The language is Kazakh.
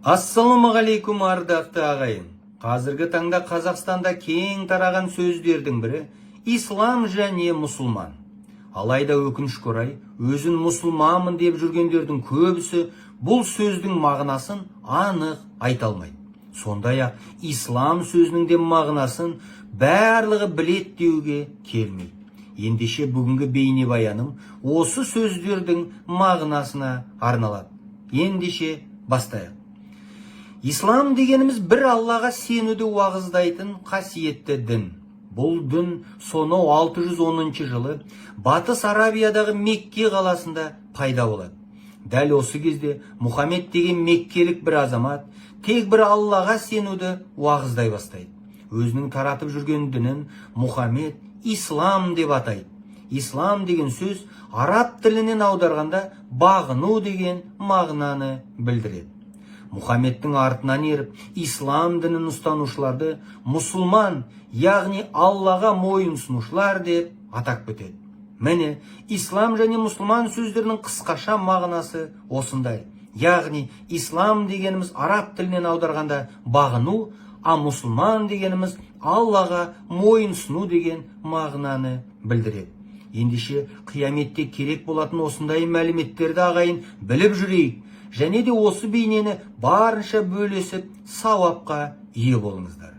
Ассалаумағалейкум ардақты ағайын. Қазіргі таңда Қазақстанда кең тараған сөздердің бірі ислам және мұсылман. Алайда өкінішке орай, өзін мұсылманмын деп жүргендердің көбісі бұл сөздің мағынасын анық айта алмайды. Сондай-ақ ислам сөзінің де мағынасын барлығы білет деуге келмейді. Ендеше бүгінгі бейнебаяным осы сөздердің мағынасына арналады. Ендеше бастайық. Ислам дегеніміз бір Аллаға сенуді уағыздайтын қасиетті дін. Бұл дін сонау 610 жылы Батыс Арабиядағы Мекке қаласында пайда болады. Дәл осы кезде Мұхаммед деген меккелік бір азамат тек бір Аллаға сенуді уағыздай бастайды. Өзінің таратып жүрген дінін Мұхаммед ислам деп атайды. Ислам деген сөз араб тілінен аударғанда бағыну деген мағынаны білдіреді. Мұхаммедтің артынан еріп, ислам дінін ұстанушыларды мұсылман, яғни Аллаға мойынсұнушылар деп атап кетеді. Міне, ислам және мұсылман сөздерінің қысқаша мағынасы осындай. Яғни, ислам дегеніміз араб тілінен аударғанда бағыну, а мұсылман дегеніміз Аллаға мойынсұну деген мағынаны білдіреді. Ендеше қияметте керек болатын осындай мәліметтерді ағайын біліп жүрейік. Және де осы бейнені барынша бөлесіп сауапқа ие болыңыздар.